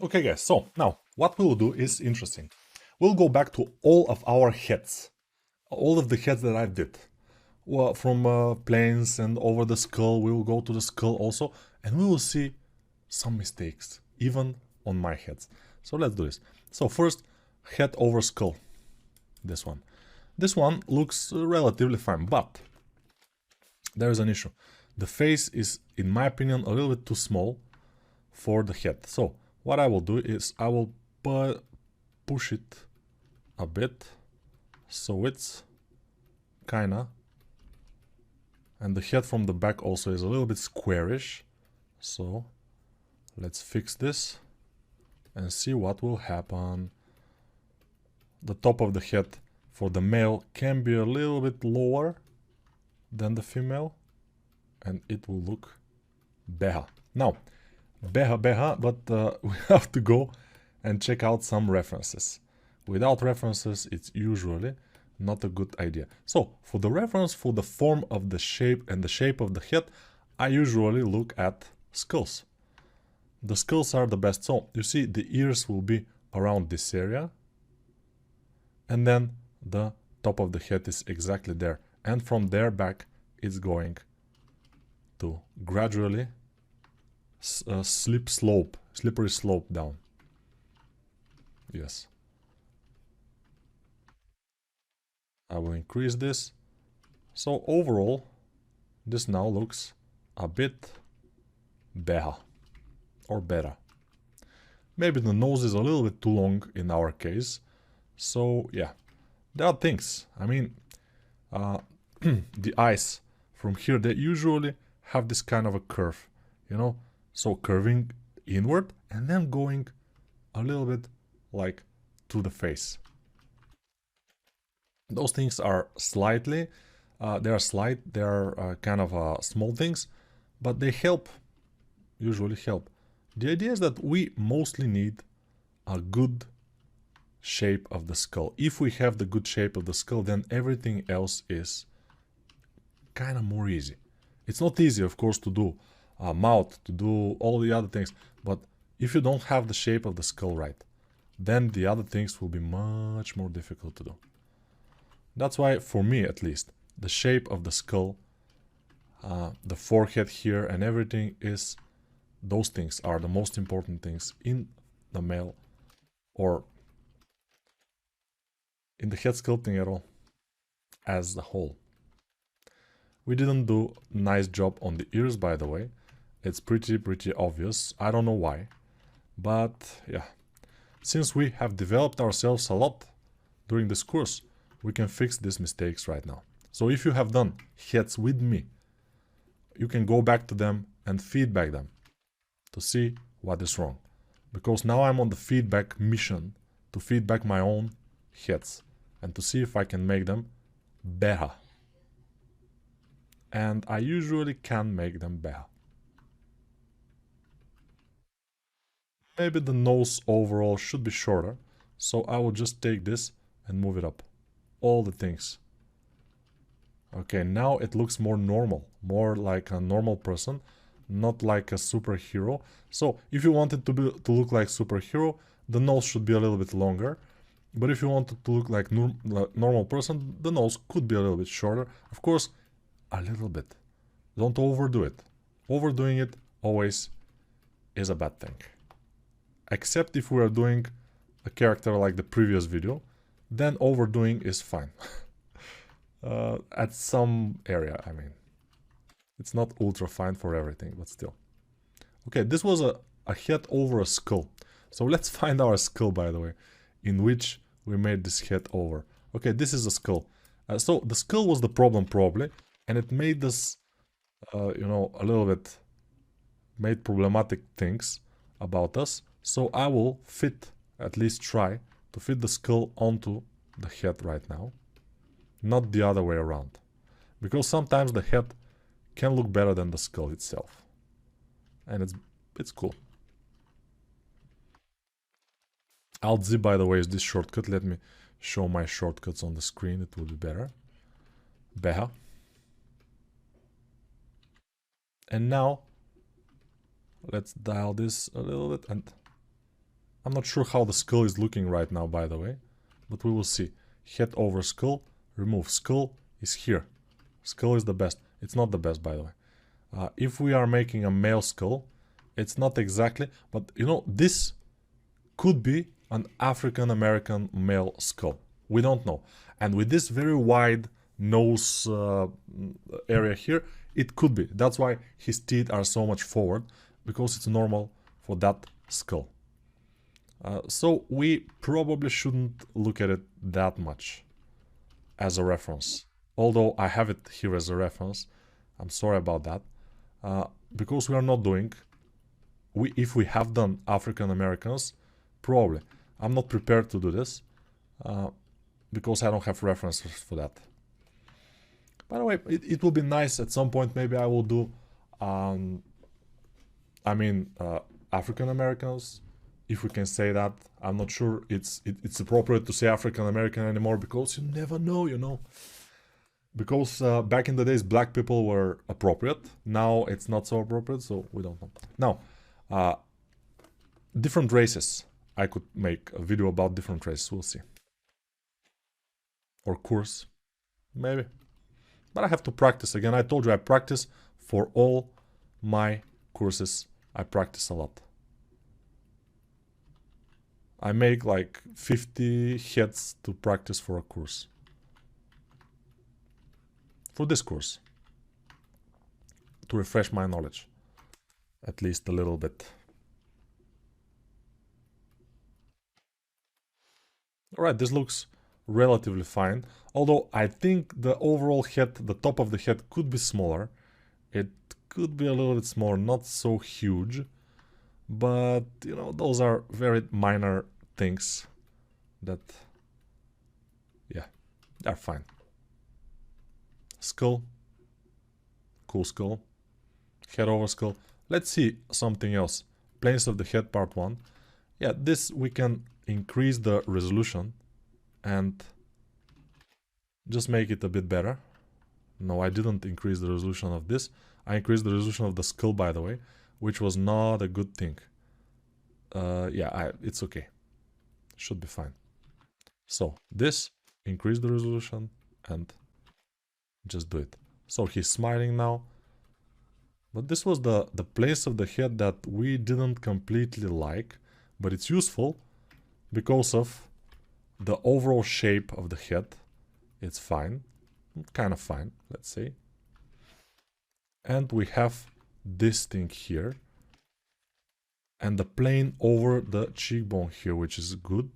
Okay guys, so now what we'll do is interesting. We'll go back to all of our heads. All of the heads that I did. Well, from planes and over the skull, we will go to the skull also. And we will see some mistakes, even on my heads. So let's do this. So first, head over skull. This one. This one looks relatively fine, but there is an issue. The face is, in my opinion, a little bit too small for the head. So what I will do is I will push it a bit so it's kinda, and the head from the back also is a little bit squarish. So let's fix this and see what will happen. The top of the head for the male can be a little bit lower than the female, and it will look better. Now, better, but we have to go and check out some references. Without references, it's usually not a good idea. So, for the reference for the form of the shape and the shape of the head, I usually look at skulls. The skulls are the best. So, you see, the ears will be around this area, and then the top of the head is exactly there. And from there back, it's going to gradually slippery slope down. Yes. I will increase this. So overall, this now looks a bit better. Or better. Maybe the nose is a little bit too long in our case. So yeah, there are things. I mean, the eyes from here, they usually have this kind of a curve, you know? So curving inward and then going a little bit like to the face. Those things are slightly, they are kind of small things, but they help, usually help. The idea is that we mostly need a good shape of the skull. If we have the good shape of the skull, then everything else is kind of more easy. It's not easy, of course, to do a mouth, to do all the other things, but if you don't have the shape of the skull right, then the other things will be much more difficult to do. That's why, for me at least, the shape of the skull, the forehead here and everything is, those things are the most important things in the male or in the head sculpting at all, as a whole. We didn't do a nice job on the ears, by the way. It's pretty obvious. I don't know why. But yeah, since we have developed ourselves a lot during this course, we can fix these mistakes right now. So if you have done heads with me, you can go back to them and feedback them to see what is wrong. Because now I'm on the feedback mission to feedback my own heads and to see if I can make them better. And I usually can make them better. Maybe the nose overall should be shorter, so I will just take this and move it up. All the things. Okay, now it looks more normal, more like a normal person, not like a superhero. So if you want it to look like superhero, the nose should be a little bit longer. But if you want it to look like normal person, the nose could be a little bit shorter. Of course, a little bit. Don't overdo it. Overdoing it always is a bad thing. Except if we are doing a character like the previous video, then overdoing is fine. At some area, I mean. It's not ultra fine for everything, but still. Okay, this was a head over a skull. So let's find our skull, by the way, in which we made this head over. Okay, this is a skull. So the skull was the problem probably, and it made us, you know, a little bit, made problematic things about us. So I will fit, at least try, to fit the skull onto the head right now. Not the other way around. Because sometimes the head can look better than the skull itself. And it's cool. Alt-Z, by the way, is this shortcut. Let me show my shortcuts on the screen. It will be better. Better. And now, let's dial this a little bit and I'm not sure how the skull is looking right now, by the way, but we will see. Head over skull, remove skull is here. Skull is the best. It's not the best, by the way. If we are making a male skull, it's not exactly, but you know, this could be an African American male skull. We don't know. And with this very wide nose area here, it could be. That's why his teeth are so much forward, because it's normal for that skull. So we probably shouldn't look at it that much as a reference. Although I have it here as a reference. I'm sorry about that. Because we are not doing, if we have done African Americans, probably. I'm not prepared to do this because I don't have references for that. By the way, it will be nice at some point. Maybe I will do, African Americans, if we can say that. I'm not sure it's appropriate to say African American anymore because you never know, you know. Because back in the days, black people were appropriate. Now it's not so appropriate, so we don't know. Now, different races. I could make a video about different races, we'll see. Or course, maybe. But I have to practice. Again, I told you I practice for all my courses. I practice a lot. I make like 50 heads to practice for a course. For this course. To refresh my knowledge. At least a little bit. Alright, this looks relatively fine. Although I think the overall head, the top of the head could be smaller. It could be a little bit smaller, not so huge. But, you know, those are very minor things that, yeah, they're fine. Skull. Cool skull. Head over skull. Let's see something else. Planes of the head part 1. Yeah, this we can increase the resolution and just make it a bit better. No, I didn't increase the resolution of this. I increased the resolution of the skull, by the way, which was not a good thing. It's okay. Should be fine. So, this, increase the resolution and just do it. So, he's smiling now. But this was the place of the head that we didn't completely like, but it's useful because of the overall shape of the head. It's fine, kind of fine, let's say. And we have this thing here and the plane over the cheekbone here, which is good.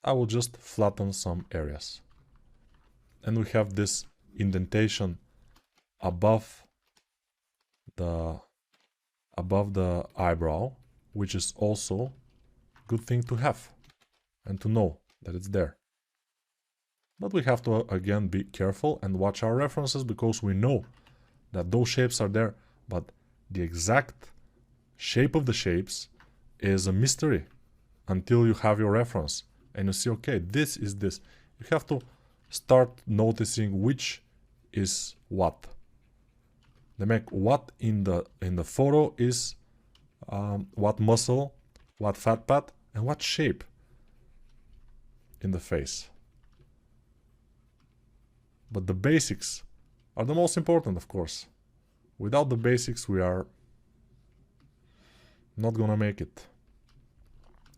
I will just flatten some areas. And we have this indentation above the eyebrow, which is also a good thing to have and to know that it's there. But we have to again be careful and watch our references because we know that those shapes are there, but the exact shape of the shapes is a mystery until you have your reference and you see, okay, this is this. You have to start noticing which is what. They make what in the photo is what muscle, what fat pad, and what shape in the face. But the basics are the most important, of course. Without the basics, we are not gonna make it.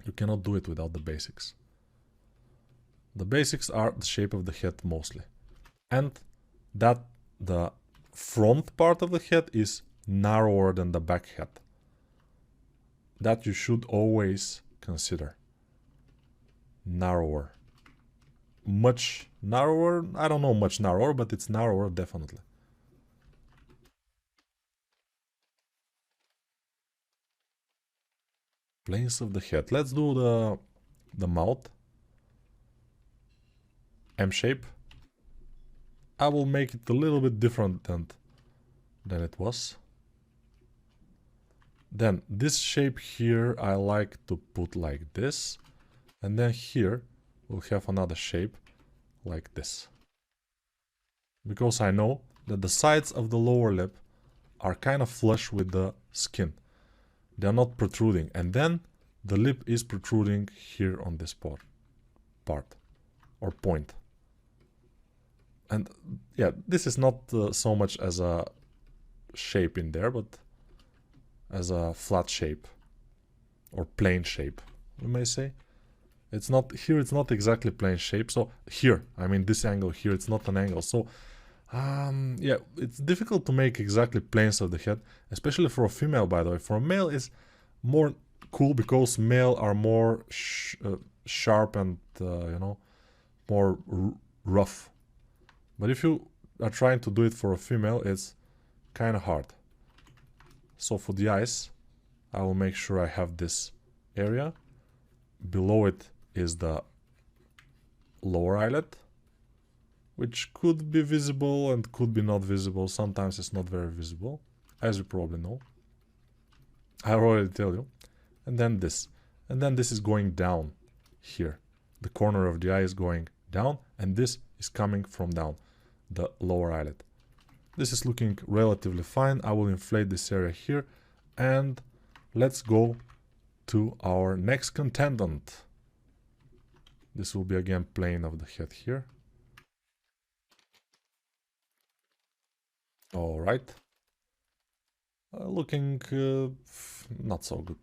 You cannot do it without the basics. The basics are the shape of the head mostly. And that the front part of the head is narrower than the back head. That you should always consider. Narrower. Much narrower? I don't know much narrower, but it's narrower definitely. Planes of the head. Let's do the mouth. M shape. I will make it a little bit different than it was. Then this shape here I like to put like this. And then here we'll have another shape like this. Because I know that the sides of the lower lip are kind of flush with the skin. They're not protruding. And then the lip is protruding here on this part or point. And yeah, this is not so much as a shape in there, but as a flat shape or plane shape, you may say. It's not here, it's not exactly plane shape. So here, I mean this angle here, it's not an angle. So yeah, it's difficult to make exactly planes of the head, especially for a female, by the way. For a male, it's more cool because male are more sharp and you know, more rough. But if you are trying to do it for a female, it's kind of hard. So for the eyes, I will make sure I have this area. Below it is the lower eyelid, which could be visible and could be not visible. Sometimes it's not very visible, as you probably know. I already tell you. And then this. And then this is going down here. The corner of the eye is going down, and this is coming from down, the lower eyelid. This is looking relatively fine. I will inflate this area here, and let's go to our next contendant. This will be again plane of the head here. All right. Looking not so good.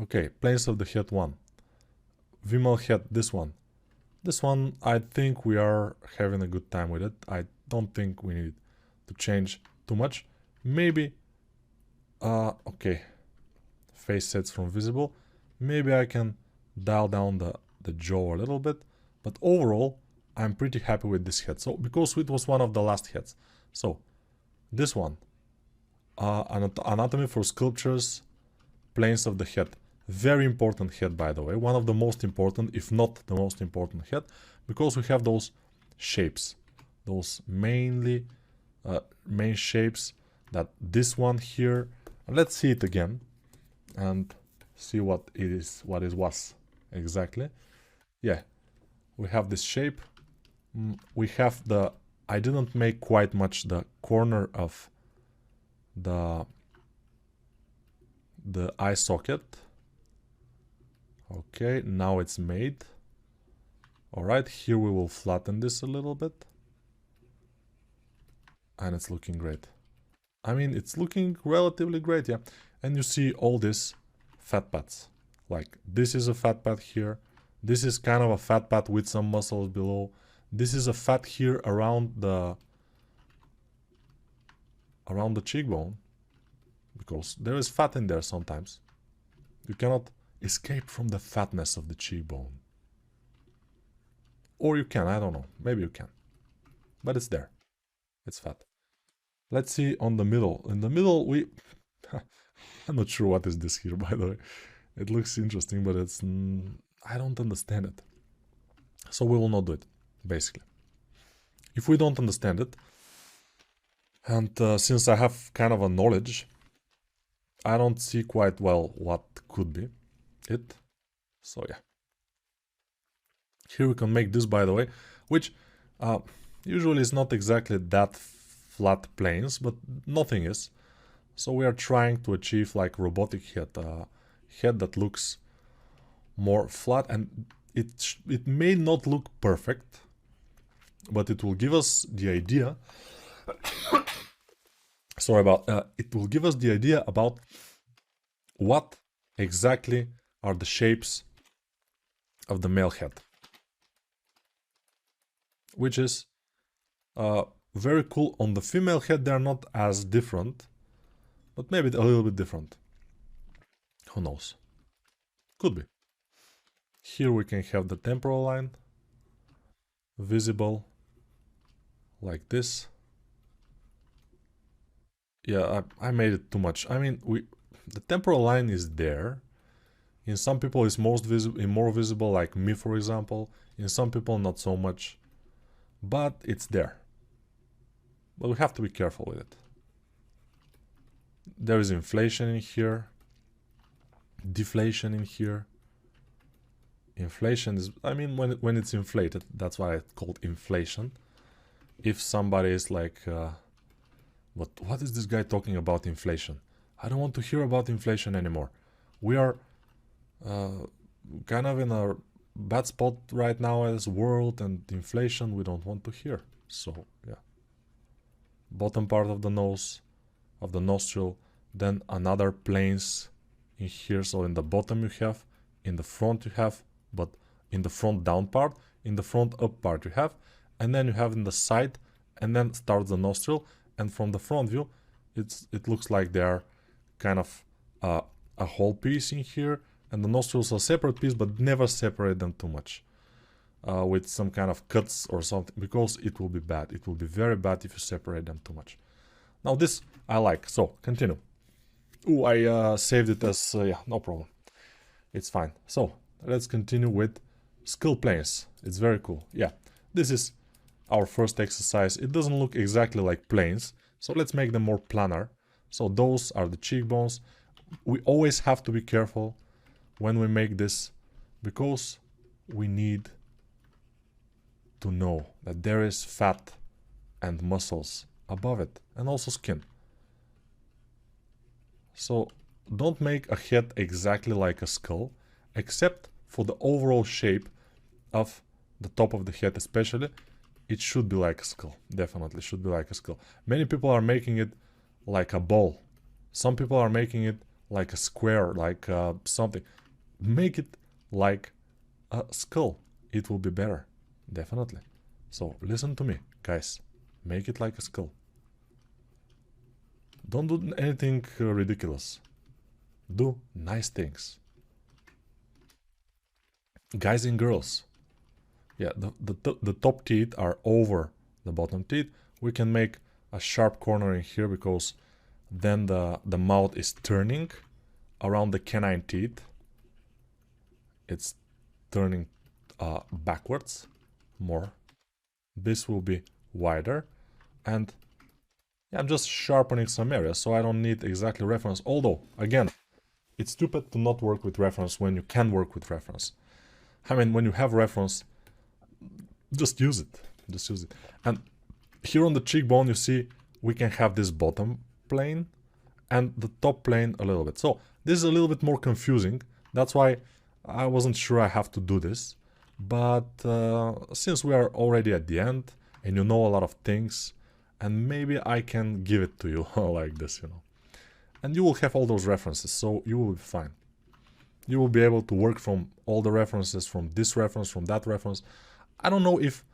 Okay, planes of the head 1. Female head, this one. This one, I think we are having a good time with it. I don't think we need to change too much. Maybe, okay, face sets from visible. Maybe I can dial down the jaw a little bit. But overall, I'm pretty happy with this head. So, because it was one of the last heads. So, this one, anatomy for sculptures, planes of the head. Very important head, by the way. One of the most important, if not the most important head, because we have those shapes. Those main shapes, that this one here. Let's see it again and see what it is, what it was exactly. Yeah, we have this shape. We have the, I didn't make quite much the corner of the eye socket. Okay, now it's made. Alright, here we will flatten this a little bit. And it's looking great. I mean, it's looking relatively great, yeah. And you see all these fat pads. Like, this is a fat pad here. This is kind of a fat pad with some muscles below. This is a fat here around the cheekbone. Because there is fat in there sometimes. You cannot escape from the fatness of the cheekbone. Or you can, I don't know. Maybe you can. But it's there. It's fat. Let's see on the middle. In the middle, we... I'm not sure what is this here, by the way. It looks interesting, but it's... I don't understand it. So we will not do it, basically. If we don't understand it, and since I have kind of a knowledge, I don't see quite well what could be it. So yeah. Here we can make this, by the way, which usually is not exactly that flat planes, but nothing is. So we are trying to achieve like robotic head, head that looks more flat, and it may not look perfect, but it will give us the idea. Sorry about it will give us the idea about what exactly are the shapes of the male head, which is very cool. On the female head, they're not as different, but maybe a little bit different. Who knows? Could be. Here we can have the temporal line visible like this. Yeah, I made it too much. I mean, the temporal line is there. In some people it's more visible, like me for example. In some people not so much. But it's there. But we have to be careful with it. There is inflation in here. Deflation in here. Inflation is, I mean, when it's inflated, that's why it's called inflation. if somebody is like, what is this guy talking about inflation? I don't want to hear about inflation anymore. We are kind of in a bad spot right now as world, and inflation we don't want to hear. So yeah, bottom part of the nose, of the nostril, then another planes in here. So in the bottom you have, in the front you have, but in the front down part, in the front up part you have, and then you have in the side, and then starts the nostril. And from the front view, it looks like they are kind of a whole piece in here, and the nostrils are a separate piece, but never separate them too much with some kind of cuts or something, because it will be bad. It will be very bad if you separate them too much. Now this I like, so continue. Oh, I saved it as, yeah, no problem. It's fine. So let's continue with skull planes. It's very cool. Yeah, this is our first exercise. It doesn't look exactly like planes, so let's make them more planar. So those are the cheekbones. We always have to be careful when we make this, because we need to know that there is fat and muscles above it, and also skin. So don't make a head exactly like a skull, except for the overall shape of the top of the head especially. It should be like a skull. Definitely should be like a skull. Many people are making it like a ball. Some people are making it like a square, like something. Make it like a skull. It will be better. Definitely. So listen to me, guys. Make it like a skull. Don't do anything ridiculous. Do nice things. Guys and girls. Yeah, the top teeth are over the bottom teeth. We can make a sharp corner in here, because then the mouth is turning around the canine teeth. It's turning backwards more. This will be wider, and yeah, I'm just sharpening some areas, so I don't need exactly reference. Although, again, it's stupid to not work with reference when you can work with reference. I mean, when you have reference, just use it. Just use it. And here on the cheekbone, you see, we can have this bottom plane and the top plane a little bit. So this is a little bit more confusing. That's why I wasn't sure I have to do this. But since we are already at the end and you know a lot of things, and maybe I can give it to you like this, you know. And you will have all those references, so you will be fine. You will be able to work from all the references, from this reference, from that reference. I don't know if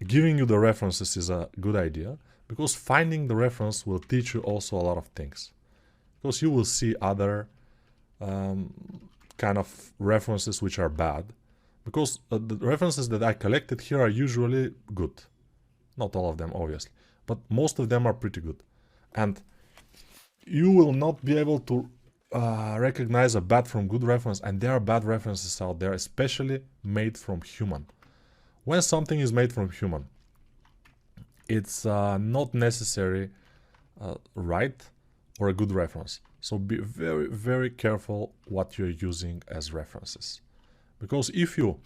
giving you the references is a good idea, because finding the reference will teach you also a lot of things. Because you will see other kind of references which are bad. Because the references that I collected here are usually good. Not all of them, obviously. But most of them are pretty good. And you will not be able to recognize a bad from good reference. And there are bad references out there, especially made from human. When something is made from human, it's not necessary right or a good reference. So be very, very careful what you're using as references. Because if you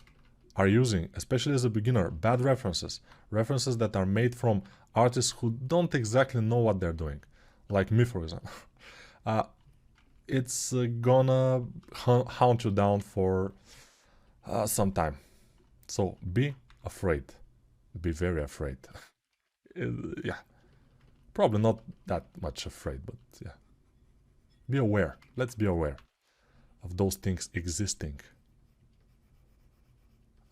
are using, especially as a beginner, bad references, references that are made from artists who don't exactly know what they're doing, like me for example, it's gonna hunt you down for some time. So be afraid. Be very afraid. Yeah. Probably not that much afraid, but yeah. Be aware. Let's be aware of those things existing.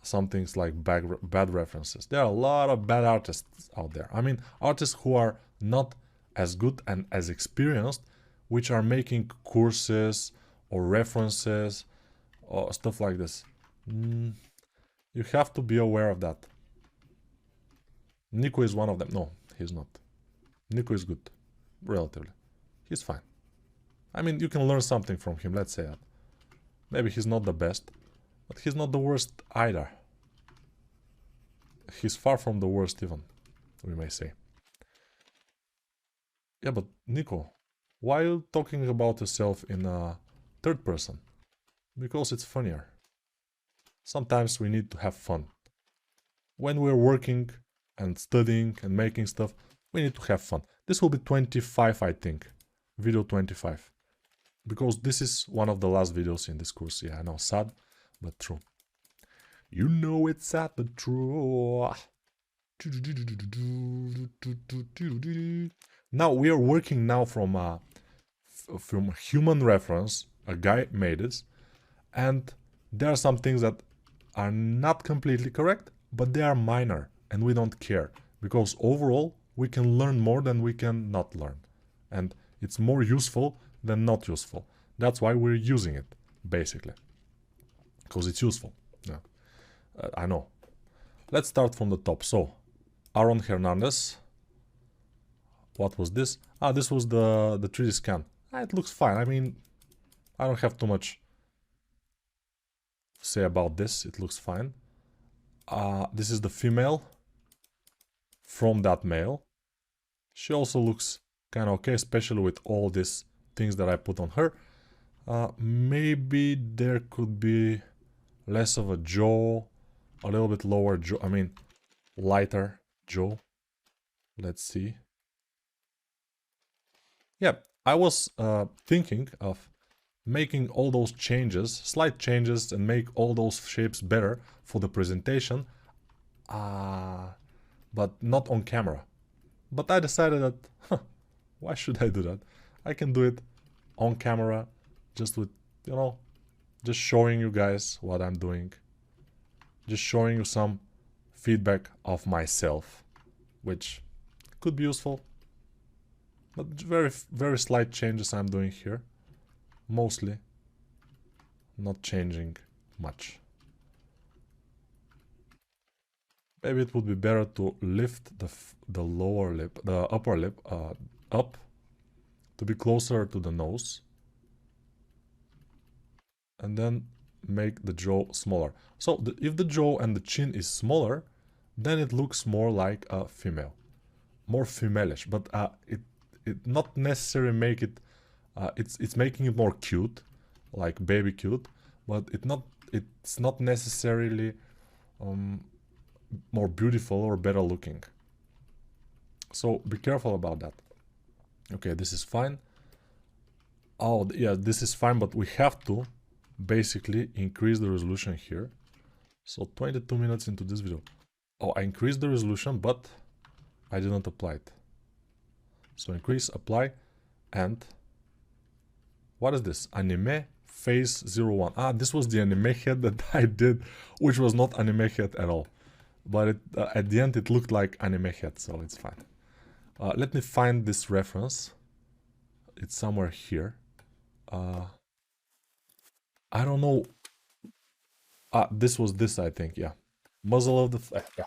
Some things like bad references. There are a lot of bad artists out there. I mean, artists who are not as good and as experienced, which are making courses or references or stuff like this. You have to be aware of that. Nico is one of them. No, he's not. Nico is good, relatively. He's fine. I mean, you can learn something from him, let's say that. Maybe he's not the best, but he's not the worst either. He's far from the worst even, we may say. Yeah, but Nico, why are you talking about yourself in a third person? Because it's funnier. Sometimes we need to have fun. When we're working and studying and making stuff. We need to have fun. This will be 25, I think. Video 25. Because this is one of the last videos in this course. Yeah, I know, sad, but true. You know it's sad, but true. Now we are working now from human reference. A guy made this, and there are some things that are not completely correct, but they are minor, and we don't care because overall we can learn more than we can not learn, and it's more useful than not useful. That's why we're using it, basically, because it's useful. Yeah, I know. Let's start from the top. So, Aaron Hernandez. What was this? Ah, this was the 3D scan. It looks fine. I mean, I don't have too much to say about this. It looks fine. This is the female from that male. She also looks kind of okay, especially with all these things that I put on her. Maybe there could be less of a jaw, a little bit lower jaw, I mean lighter jaw. Let's see. Yeah, I was thinking of making all those changes, slight changes, and make all those shapes better for the presentation, but not on camera. But I decided that, why should I do that? I can do it on camera, just with, you know, just showing you guys what I'm doing. Just showing you some feedback of myself, which could be useful. But very, very slight changes I'm doing here. Mostly not changing much. Maybe it would be better to lift the lower lip, the upper lip up to be closer to the nose, and then make the jaw smaller. So if the jaw and the chin is smaller, then it looks more like a female, more femalish. But it not necessarily make it. It's making it more cute, like baby cute, but it's not necessarily more beautiful or better looking. So be careful about that. Okay, this is fine. Oh yeah, this is fine, but we have to basically increase the resolution here. So 22 minutes into this video. Oh, I increased the resolution, but I didn't apply it. So increase, apply, and what is this? Anime Phase 01. Ah, this was the anime head that I did, which was not anime head at all. But at the end it looked like anime head, so it's fine. Let me find this reference. It's somewhere here. I don't know. This was this, I think, yeah. Muzzle of the... yeah.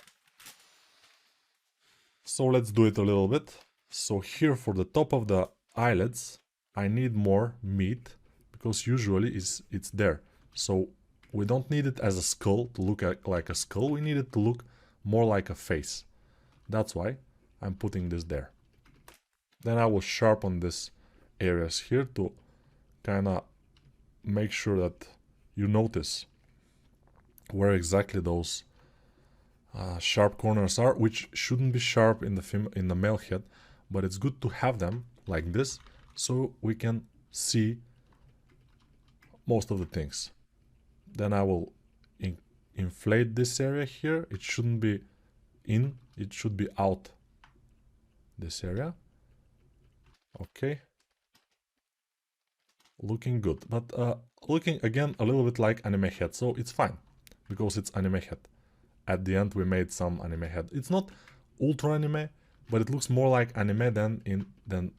So let's do it a little bit. So here for the top of the eyelids, I need more meat, because usually it's there. So we don't need it as a skull to look like a skull. We need it to look more like a face. That's why I'm putting this there. Then I will sharpen these areas here to kind of make sure that you notice where exactly those sharp corners are, which shouldn't be sharp in the male head, but it's good to have them like this so we can see most of the things. Then I will inflate this area here. It shouldn't be in, it should be out, this area. Okay, looking good, but looking again a little bit like anime head, so it's fine because it's anime head. At the end we made some anime head. It's not ultra anime, but it looks more like anime than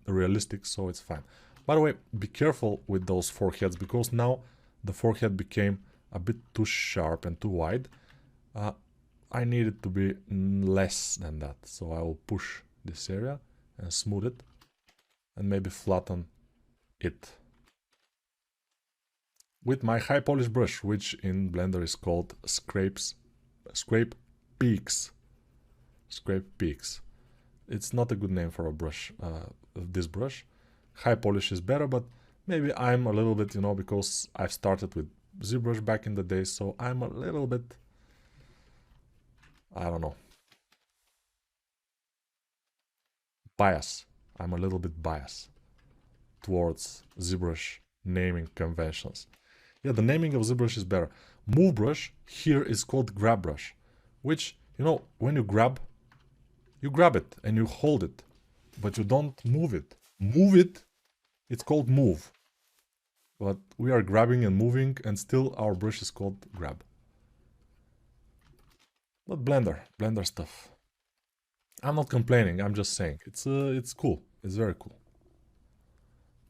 realistic, so it's fine. By the way, be careful with those foreheads, because now the forehead became a bit too sharp and too wide. I need it to be less than that, so I will push this area and smooth it and maybe flatten it with my high polish brush, which in Blender is called Scrape Peaks. Scrape Peaks. It's not a good name for a brush, this brush. High polish is better, but maybe I'm a little bit, you know, because I've started with ZBrush back in the day, so I'm a little bit, I don't know. bias. I'm a little bit biased towards ZBrush naming conventions. Yeah, the naming of ZBrush is better. Move brush here is called grab brush, which, you know, when you grab it and you hold it, but you don't move it. Move it, it's called move. But we are grabbing and moving, and still our brush is called grab. But Blender stuff. I'm not complaining, I'm just saying. It's cool. It's very cool.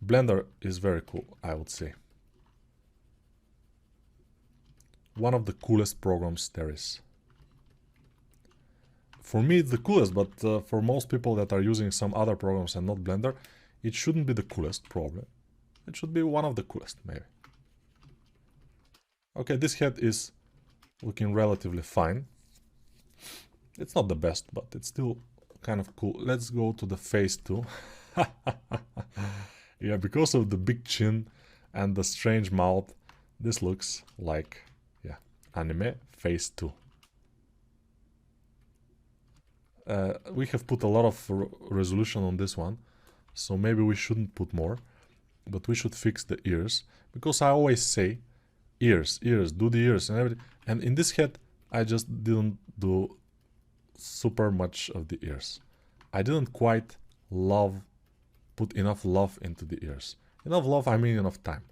Blender is very cool, I would say. One of the coolest programs there is. For me, it's the coolest, but for most people that are using some other programs and not Blender, it shouldn't be the coolest, probably. It should be one of the coolest, maybe. Okay, this head is looking relatively fine. It's not the best, but it's still kind of cool. Let's go to the face too. Yeah, because of the big chin and the strange mouth, this looks like, yeah, anime face 2. We have put a lot of resolution on this one, so maybe we shouldn't put more, but we should fix the ears, because I always say ears, do the ears and everything, and in this head I just didn't do super much of the ears. I didn't quite put enough love into the ears. Enough love, I mean enough time.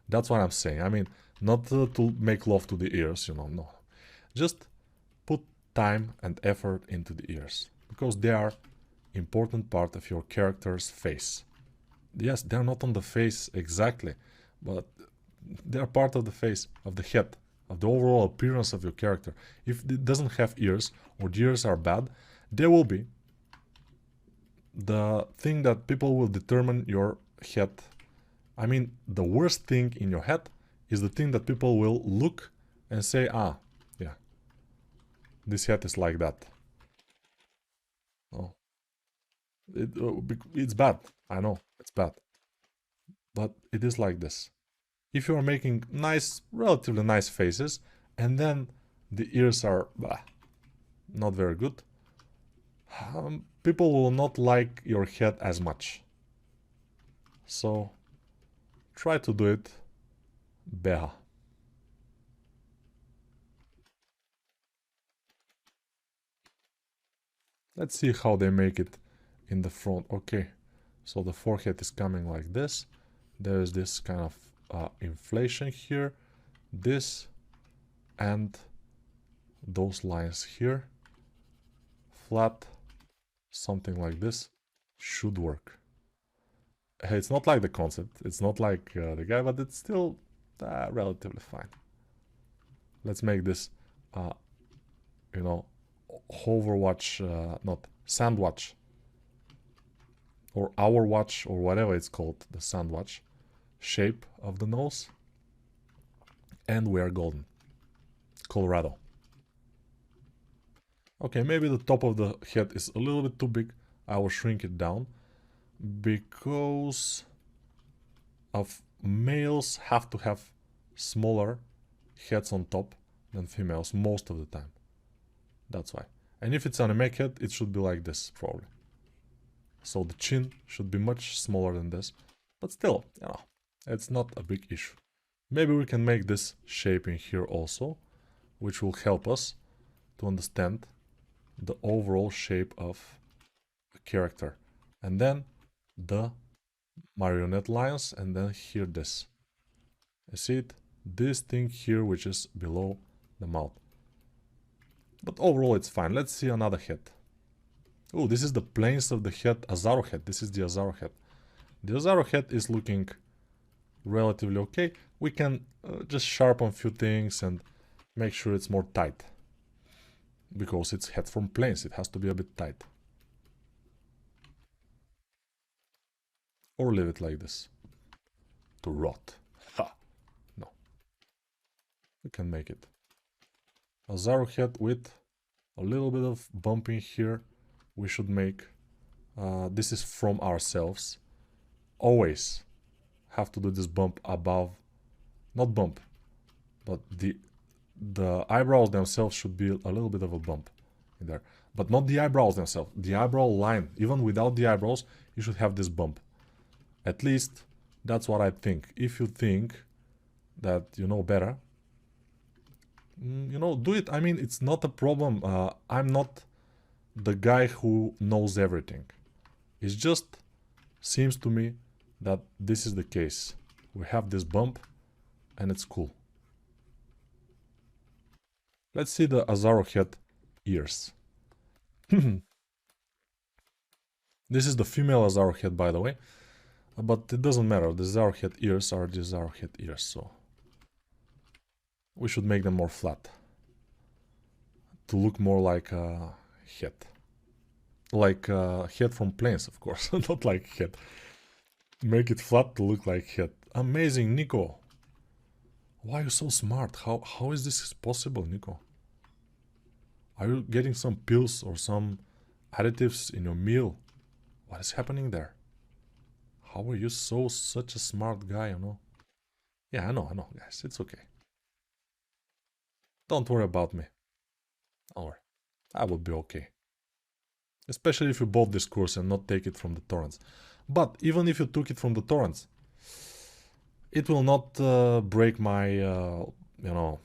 That's what I'm saying. I mean, not to make love to the ears, you know, no. Just put time and effort into the ears, because they are important part of your character's face. Yes, they're not on the face exactly, but they're part of the face, of the head, of the overall appearance of your character. If it doesn't have ears, or the ears are bad, they will be the thing that people will determine your head. I mean, the worst thing in your head is the thing that people will look and say, ah, yeah, this head is like that. Oh, it's bad. I know, it's bad. But it is like this. If you are making nice, relatively nice faces, and then the ears are not very good, people will not like your head as much. So try to do it better. Let's see how they make it in the front. Okay, so the forehead is coming like this. There's this kind of inflation here, this, and those lines here. Flat, something like this should work. It's not like the concept, it's not like the guy, but it's still relatively fine. Let's make this, you know, Hoverwatch, not Sandwatch, or Hour Watch, or whatever it's called, the Sandwatch shape of the nose. And we are golden. Colorado. Okay, maybe the top of the head is a little bit too big. I will shrink it down, because of males have to have smaller heads on top than females most of the time. That's why. And if it's an anime head, it should be like this, probably. So the chin should be much smaller than this. But still, you know, it's not a big issue. Maybe we can make this shape in here also, which will help us to understand the overall shape of a character. And then the marionette lines, and then here this. You see it? This thing here, which is below the mouth. But overall it's fine. Let's see another head. Oh, this is the planes of the head, Azaro head. This is the Azaro head. The Azaro head is looking relatively okay. We can just sharpen a few things and make sure it's more tight. Because it's head from planes, it has to be a bit tight. Or leave it like this. To rot. Ha! No. We can make it. Azaro head with a little bit of bumping here. We should make. This is from ourselves. Always have to do this bump above. Not bump. But the eyebrows themselves should be a little bit of a bump in there. But not the eyebrows themselves. The eyebrow line, even without the eyebrows, you should have this bump. At least that's what I think. If you think that you know better, you know, do it. I mean, it's not a problem. I'm not the guy who knows everything. It just seems to me that this is the case. We have this bump and it's cool. Let's see the Azaro head ears. This is the female Azaro head, by the way. But it doesn't matter. The Azaro head ears are the Azaro head ears, so we should make them more flat. To look more like a head. Like a head from planes, of course. Not like head. Make it flat to look like head. Amazing, Nico. Why are you so smart? How is this possible, Nico? Are you getting some pills or some additives in your meal? What is happening there? How are you such a smart guy, you know? Yeah, I know, guys. It's okay. Don't worry about me. Don't worry. I will be okay. Especially if you bought this course and not take it from the torrents. But even if you took it from the torrents, it will not break my, you know,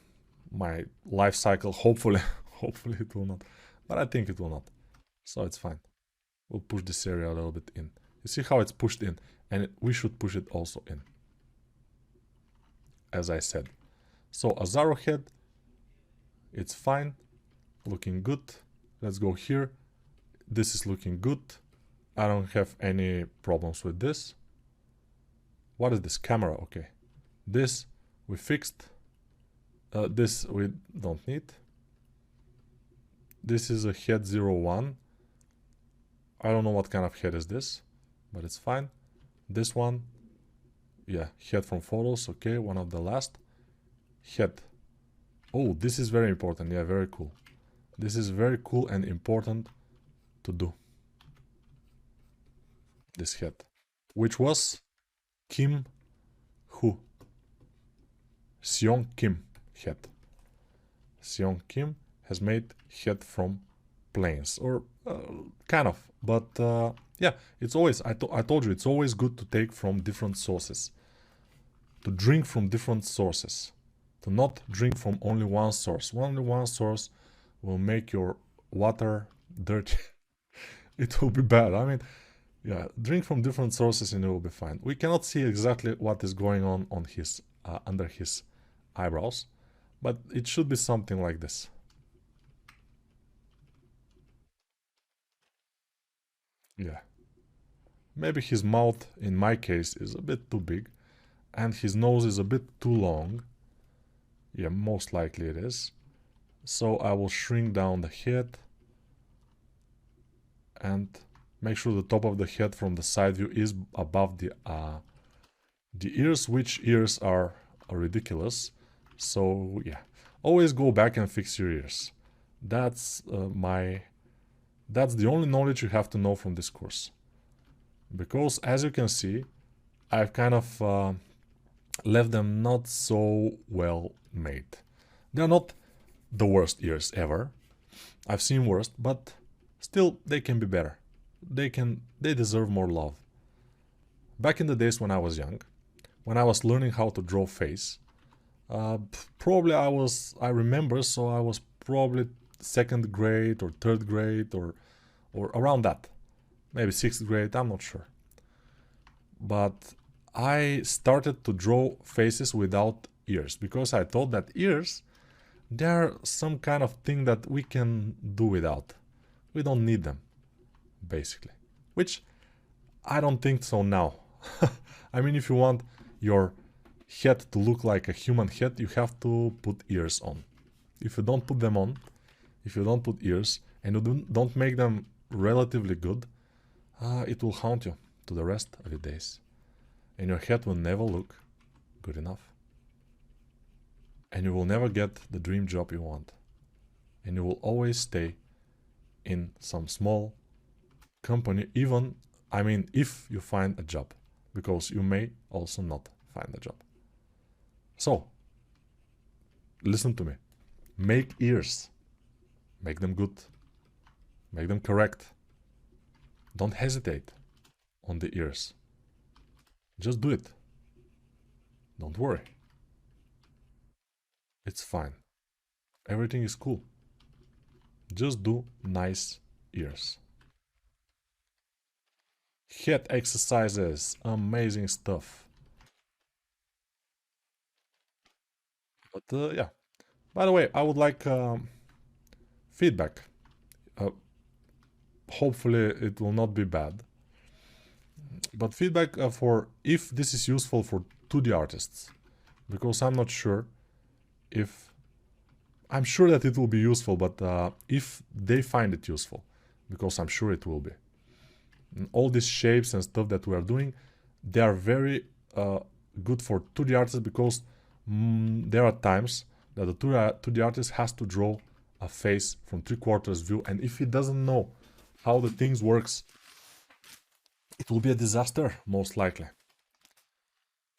my life cycle. Hopefully, hopefully it will not. But I think it will not. So it's fine. We'll push this area a little bit in. You see how it's pushed in? And we should push it also in. As I said. So Azaro head, it's fine. Looking good. Let's go here. This is looking good. I don't have any problems with this. What is this? Camera, okay. This we fixed. This we don't need. This is a head 01. I don't know what kind of head is this, but it's fine. This one, yeah, head from photos, okay, one of the last. Head. Oh, this is very important, yeah, very cool. This is very cool and important to do. This head, which was Kim Who? Seong Kim head. Seong Kim has made head from planes, or kind of, but yeah, it's always, I told you, it's always good to take from different sources, to drink from different sources, to not drink from only one source. Only one source will make your water dirty. It will be bad. I mean, yeah, drink from different sources and it will be fine. We cannot see exactly what is going on his under his eyebrows, but it should be something like this. Yeah. Maybe his mouth, in my case, is a bit too big, and his nose is a bit too long. Yeah, most likely it is. So I will shrink down the head and make sure the top of the head from the side view is above the ears, which ears are ridiculous. So yeah, always go back and fix your ears. That's that's the only knowledge you have to know from this course. Because as you can see, I've kind of left them not so well made. They're not the worst ears ever. I've seen worse, but still they can be better. They deserve more love. Back in the days when I was young, when I was learning how to draw face, probably I remember, so I was probably 2nd grade or 3rd grade or around that. Maybe 6th grade, I'm not sure. But I started to draw faces without ears because I thought that ears, they're some kind of thing that we can do without. We don't need them, basically. Which I don't think so now. I mean, if you want your head to look like a human head, you have to put ears on. If you don't put them on, if you don't put ears, and you don't make them relatively good, it will haunt you to the rest of your days. And your head will never look good enough. And you will never get the dream job you want. And you will always stay in some small company, even, I mean, if you find a job. Because you may also not find a job. So, listen to me. Make ears. Make them good. Make them correct. Don't hesitate on the ears. Just do it. Don't worry. It's fine. Everything is cool. Just do nice ears. Head exercises. Amazing stuff. But yeah. By the way, I would like feedback. Hopefully it will not be bad. But feedback for if this is useful for 2D artists. Because I'm not sure if... I'm sure that it will be useful, but if they find it useful. Because I'm sure it will be. And all these shapes and stuff that we are doing, they are very good for 2D artists because there are times that the 2D artist has to draw a face from 3/4 view, and if he doesn't know how the things works, it will be a disaster, most likely.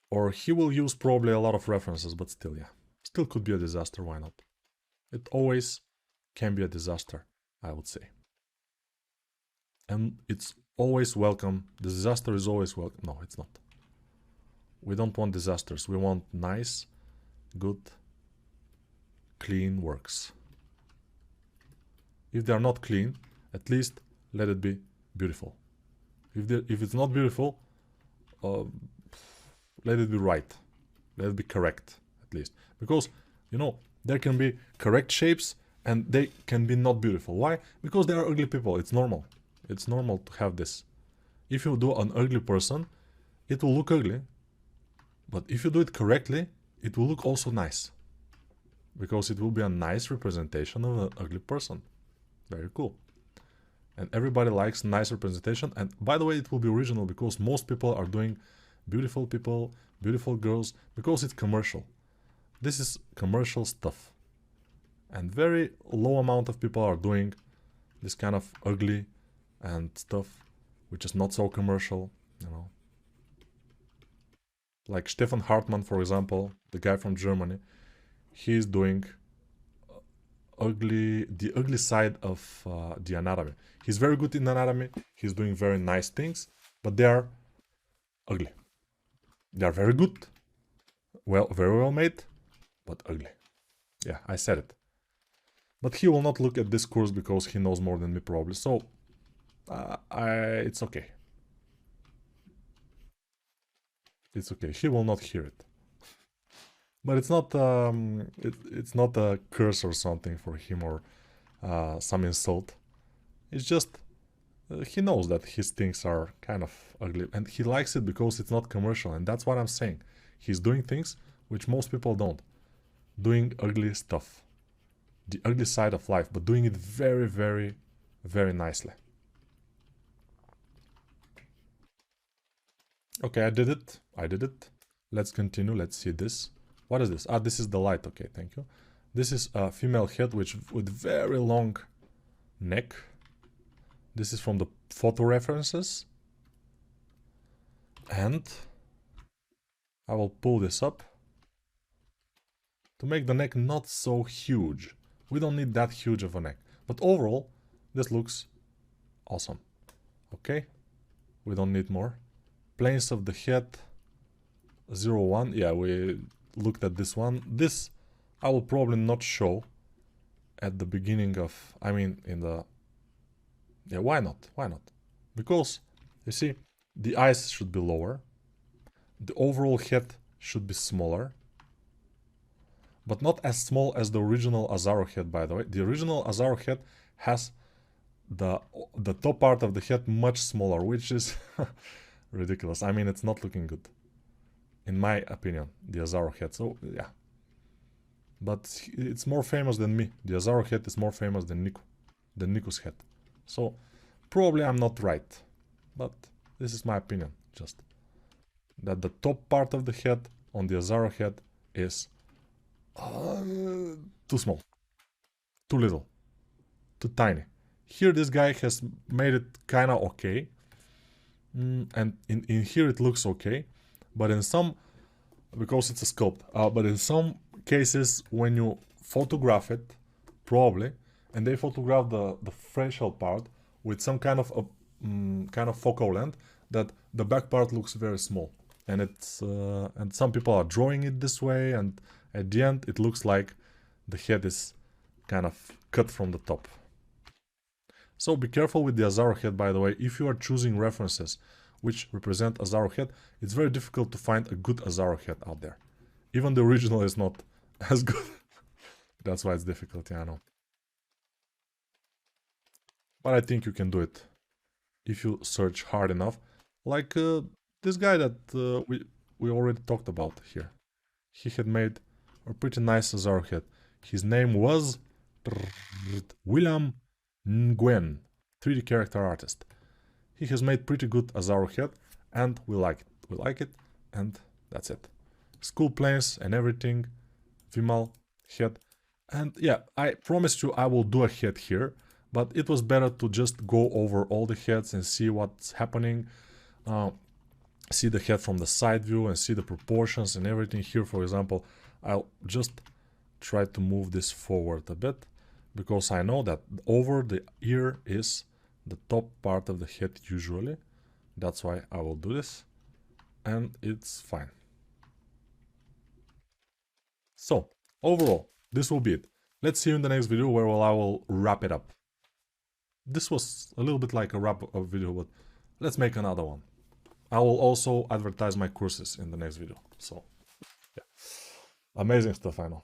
Or he will use probably a lot of references, but still, yeah. Still could be a disaster, why not? It always can be a disaster, I would say. And it's always welcome. The disaster is always welcome. No, it's not. We don't want disasters. We want nice, good, clean works. If they are not clean, at least let it be beautiful. If it's not beautiful, let it be right. Let it be correct, at least. Because, you know, there can be correct shapes and they can be not beautiful. Why? Because they are ugly people. It's normal. It's normal to have this. If you do an ugly person, it will look ugly. But if you do it correctly, it will look also nice. Because it will be a nice representation of an ugly person. Very cool. And everybody likes nice representation. And by the way, it will be original because most people are doing beautiful people, beautiful girls, because it's commercial. This is commercial stuff. And very low amount of people are doing this kind of ugly and stuff, which is not so commercial, you know. Like Stefan Hartmann, for example, the guy from Germany, he's doing the ugly side of the anatomy. He's very good in anatomy, he's doing very nice things, but they are ugly. They are very good, very well made, but ugly. Yeah, I said it. But he will not look at this course because he knows more than me probably, so it's okay. It's okay, he will not hear it. But it's not it's not a curse or something for him or some insult. It's just he knows that his things are kind of ugly and he likes it because it's not commercial, and that's what I'm saying. He's doing things which most people don't. Doing ugly stuff. The ugly side of life, but doing it very, very, very nicely. Okay, I did it. I did it. Let's continue. Let's see this. What is this? Ah, this is the light. Okay, thank you. This is a female head with very long neck. This is from the photo references. And I will pull this up to make the neck not so huge. We don't need that huge of a neck. But overall, this looks awesome. Okay, we don't need more. Planes of the head 01. Yeah, we looked at this one. This I will probably not show at the beginning of, I mean in the, yeah, why not? Why not? Because you see, the eyes should be lower, the overall head should be smaller, but not as small as the original Azaro head, by the way. The original Azaro head has the top part of the head much smaller, which is ridiculous. I mean, it's not looking good, in my opinion, the Azaro head. So, yeah. But it's more famous than me. The Azaro head is more famous than Niku's head. So, probably I'm not right. But this is my opinion, just. That the top part of the head on the Azaro head is too small. Too little. Too tiny. Here this guy has made it kinda okay. And in here it looks okay. But in some, because it's a sculpt, but in some cases when you photograph it, probably, and they photograph the facial part with some kind of focal length that the back part looks very small, and it's and some people are drawing it this way, and at the end it looks like the head is kind of cut from the top. So be careful with the Azaro head, by the way. If you are choosing references which represent Azaro head, it's very difficult to find a good Azaro head out there. Even the original is not as good. That's why it's difficult, yeah, I know. But I think you can do it if you search hard enough. Like this guy that we already talked about here. He had made a pretty nice Azaro head. His name was William Nguyen, 3D character artist. He has made pretty good Azaro head, and we like it. We like it, and that's it. Skull planes and everything. Vimal head. And yeah, I promised you I will do a head here, but it was better to just go over all the heads and see what's happening. See the head from the side view and see the proportions and everything. Here, for example, I'll just try to move this forward a bit, because I know that over the ear is the top part of the head usually. That's why I will do this, and it's fine. So, overall, this will be it. Let's see you in the next video where I will wrap it up. This was a little bit like a wrap-up video, but let's make another one. I will also advertise my courses in the next video. So, yeah. Amazing stuff, I know.